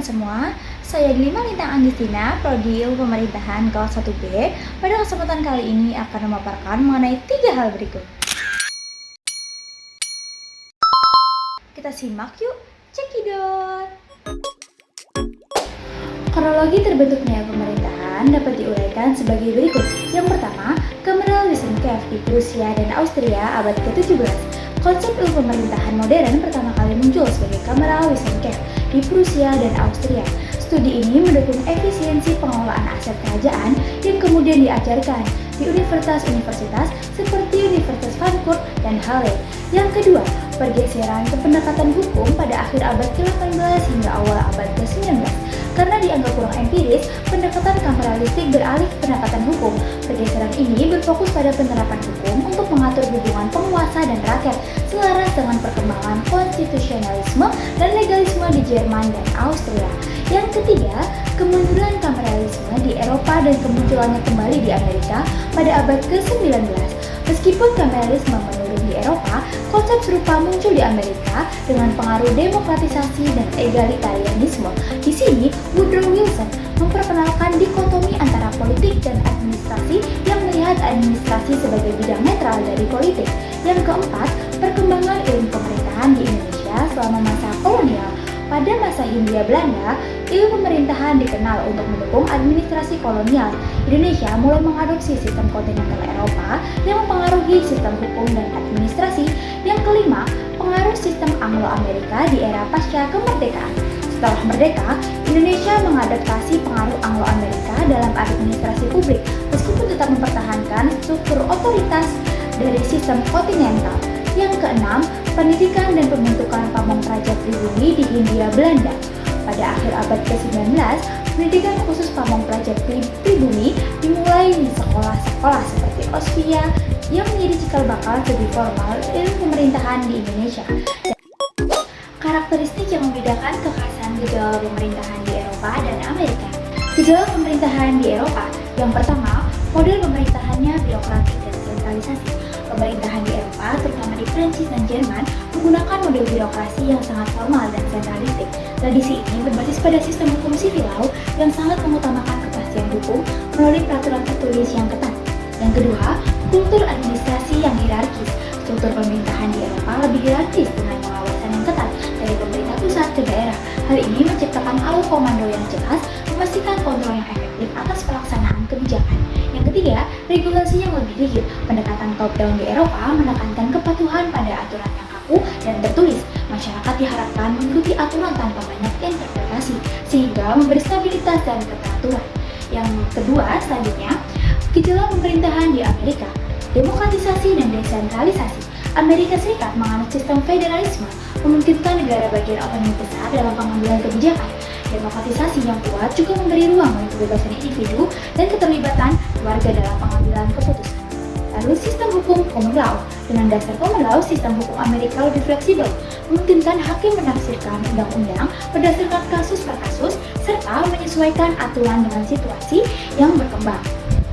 kalian semua, saya Glima Lintang Anggistina, Prodi Ilmu Pemerintahan kelas 1B. Pada kesempatan kali ini akan memaparkan mengenai 3 hal berikut. Kita simak yuk, cekidot! Kronologi terbentuknya pemerintahan dapat diuraikan sebagai berikut. Yang pertama, Kameral Wissenschaft di Prusia dan Austria abad ke-17. Konsep ilmu pemerintahan modern pertama kali muncul sebagai Kameral Wissenschaft di Prusia dan Austria. Studi ini mendukung efisiensi pengelolaan aset kerajaan yang kemudian diajarkan di universitas-universitas seperti Universitas Frankfurt dan Halle. Yang kedua, pergeseran ke pendekatan hukum pada akhir abad ke-18 hingga awal abad ke-19. Karena dianggap kurang empiris, pendekatan kameralistik beralih ke pendekatan hukum. Pergeseran ini berfokus pada penerapan hukum untuk mengatur hubungan penguasa dan rakyat, selaras dengan perkembangan konstitusionalisme dan legalisme di Jerman dan Austria. Yang ketiga, kemunduran kameralisme di Eropa dan kemunculannya kembali di Amerika pada abad ke-19. Meskipun kameralisme menurun di Eropa, konsep serupa muncul di Amerika dengan pengaruh demokratisasi dan egalitarianisme. Di sini, Woodrow Wilson memperkenalkan dikotomi antara politik dan administrasi yang melihat administrasi sebagai bidang netral dari politik. Yang keempat, perkembangan ilmu pemerintahan di Indonesia selama masa kolonial. Pada masa Hindia Belanda, ilmu pemerintahan dikenal untuk mendukung administrasi kolonial. Indonesia mulai mengadopsi sistem kontinental Eropa yang mempengaruhi sistem hukum dan administrasi. Yang kelima, pengaruh sistem Anglo-Amerika di era pasca kemerdekaan. Setelah merdeka, Indonesia mengadaptasi pengaruh Anglo-Amerika dalam administrasi publik, meskipun tetap mempertahankan struktur otoritas dari sistem kontinental. Yang keenam, pendidikan dan pembentukan pamong praja pribumi di Hindia Belanda. Pada akhir abad ke-19, pendidikan khusus pamong praja pribumi dimulai di sekolah-sekolah seperti Osvia yang menjadi cikal bakal segi formal ilmu pemerintahan di Indonesia. Karakteristik yang membedakan kekhasan gejala pemerintahan di Eropa dan Amerika. Gejala pemerintahan di Eropa, yang pertama, model pemerintahannya birokratik dan sentralisasi. Pemerintahan di Eropa, terutama di Prancis dan Jerman, menggunakan model birokrasi yang sangat formal dan sentralistik. Tradisi ini berbasis pada sistem hukum sivilau yang sangat mengutamakan kepastian hukum melalui peraturan tertulis yang ketat. Yang kedua, kultur administrasi yang hierarkis. Struktur pemerintahan di Eropa lebih hierarkis dengan pengawasan yang ketat dari pemerintah pusat ke daerah. Hal ini menciptakan alur komando yang jelas, memastikan kontrol yang efektif atas pelaksanaan kebijakan. Yang ketiga, regulasi yang lebih rigid. Pendekatan top-down di Eropa menekankan kepatuhan pada aturan yang kaku dan tertulis. Masyarakat diharapkan mengikuti aturan tanpa banyak interpretasi, sehingga memberi stabilitas dan keteraturan. Yang kedua, selanjutnya, gejala pemerintahan di Amerika. Demokratisasi dan desentralisasi. Amerika Serikat menganut sistem federalisme, memungkinkan negara bagian otonomi besar dalam pengambilan kebijakan. Demokratisasi yang kuat juga memberi ruang untuk kebebasan individu dan keterlibatan warga dalam pengambilan keputusan. Lalu sistem hukum common law. Dengan dasar common law, sistem hukum Amerika lebih fleksibel, memungkinkan hakim menafsirkan undang-undang berdasarkan kasus per kasus, serta menyesuaikan aturan dengan situasi yang berkembang.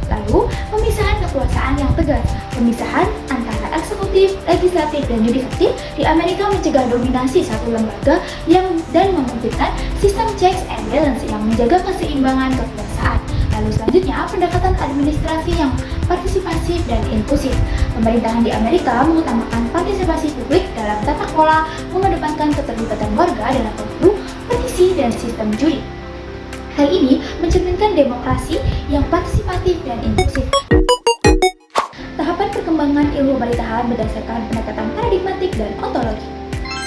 Lalu, pemisahan kekuasaan yang tegas. Pemisahan antara eksekutif, legislatif, dan yudikatif di Amerika mencegah dominasi satu lembaga dan memungkinkan sistem checks and balance yang menjaga keseimbangan kekuasaan. Lalu selanjutnya, pendekatan administrasi yang partisipasif dan inklusif. Pemerintahan di Amerika mengutamakan partisipasi publik dalam tata kelola, mengedepankan keterlibatan warga dalam pemilu, petisi, dan sistem juri. Hal ini mencerminkan demokrasi yang partisipatif dan inklusif. Tahapan perkembangan ilmu pemerintahan berdasarkan pendekatan paradigmatik dan ontologi.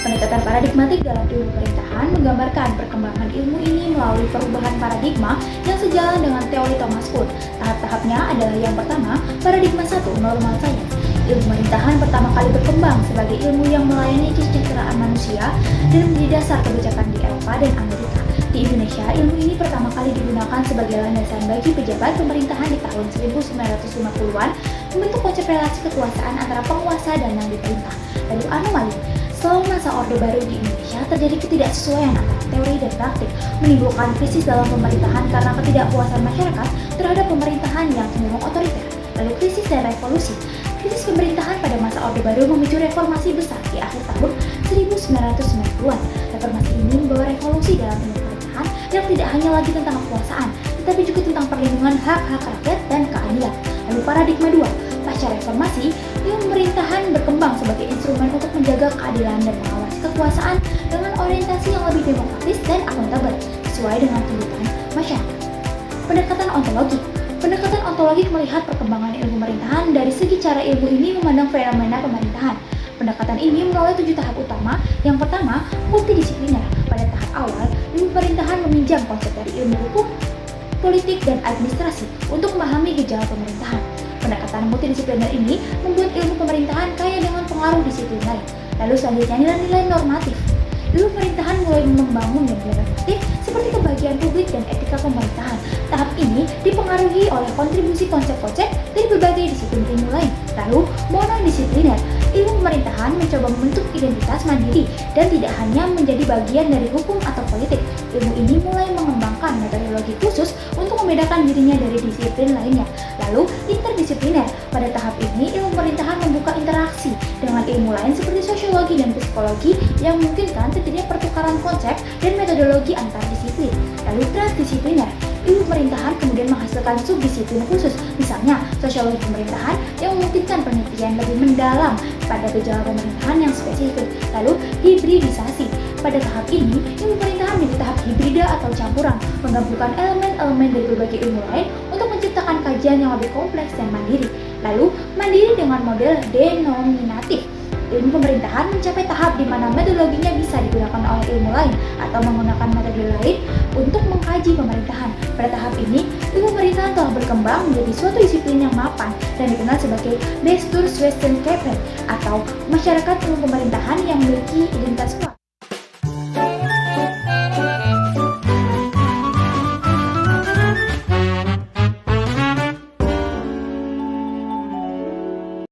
Pendekatan paradigmatik dalam ilmu pemerintahan menggambarkan perkembangan ilmu ini melalui perubahan paradigma yang sejalan dengan teori Thomas Kuhn. Tahap-tahapnya adalah yang pertama, paradigma 1, normal science. Ilmu pemerintahan pertama kali berkembang sebagai ilmu yang melayani kesejahteraan manusia dan menjadi dasar kebijakan di Eropa dan Amerika. Di Indonesia, ilmu ini pertama kali digunakan sebagai landasan bagi pejabat pemerintahan di tahun 1950-an, membentuk konsep relasi kekuasaan antara penguasa dan yang diperintah. Lalu anomali. Selama masa Orde Baru di Indonesia, terjadi ketidaksesuaian antara teori dan praktik, menimbulkan krisis dalam pemerintahan karena ketidakpuasan masyarakat terhadap pemerintahan yang cenderung otoriter. Lalu krisis dan revolusi. Krisis pemerintahan pada masa Orde Baru memicu reformasi besar di akhir tahun 1990-an. Reformasi ini membawa revolusi dalam ilmu pemerintahan yang tidak hanya lagi tentang kekuasaan, tetapi juga tentang perlindungan hak-hak rakyat dan keadilan. Lalu paradigma 2, pasca reformasi, ilmu pemerintahan berkembang sebagai instrumen untuk menjaga keadilan dan mengawasi kekuasaan dengan orientasi yang lebih demokratis dan akuntabel sesuai dengan tuntutan masyarakat. Pendekatan ontologi. Pendekatan ontologik melihat perkembangan ilmu pemerintahan dari segi cara ilmu ini memandang fenomena pemerintahan. Pendekatan ini melalui 7 tahap utama. Yang pertama, multidisipliner. Pada tahap awal, ilmu pemerintahan meminjam konsep dari ilmu hukum, politik, dan administrasi untuk memahami gejala pemerintahan. Pendekatan multidisipliner ini membuat ilmu pemerintahan kaya dengan pengaruh disiplin lain. Lalu selanjutnya nilai-nilai normatif. Ilmu pemerintahan mulai membangun nilai normatif seperti kebahagiaan publik dan etika pemerintahan. Tahap ini dipengaruhi oleh kontribusi konsep-konsep dari berbagai disiplin ilmu lain. Lalu, monodisipliner. Ilmu pemerintahan mencoba membentuk identitas mandiri dan tidak hanya menjadi bagian dari hukum atau politik. Ilmu ini mulai mengembangkan metodologi khusus untuk membedakan dirinya dari disiplin lainnya. Lalu, interdisipliner. Pada tahap ini, ilmu pemerintahan membuka interaksi dengan ilmu lain seperti sosiologi dan psikologi yang memungkinkan terjadinya pertukaran konsep dan metodologi antar disiplin. Lalu, transdisipliner. Ilmu pemerintahan kemudian menghasilkan subdisiplin khusus, misalnya sosiologi pemerintahan yang memungkinkan penelitian lebih mendalam pada gejala pemerintahan yang spesifik. Lalu, hibridisasi. Pada tahap ini, ilmu pemerintahan menjadi tahap hibrida atau campuran, menggabungkan elemen-elemen dari berbagai ilmu lain untuk menciptakan kajian yang lebih kompleks dan mandiri. Lalu, mandiri dengan model denominatif. Ilmu pemerintahan mencapai tahap di mana metodologinya bisa digunakan oleh ilmu lain atau menggunakan metode lain untuk mengkaji pemerintahan. Pada tahap ini, ilmu pemerintahan telah berkembang menjadi suatu disiplin yang mapan dan dikenal sebagai Bestuurswetenschappen atau masyarakat ilmu pemerintahan yang memiliki identitas kuat.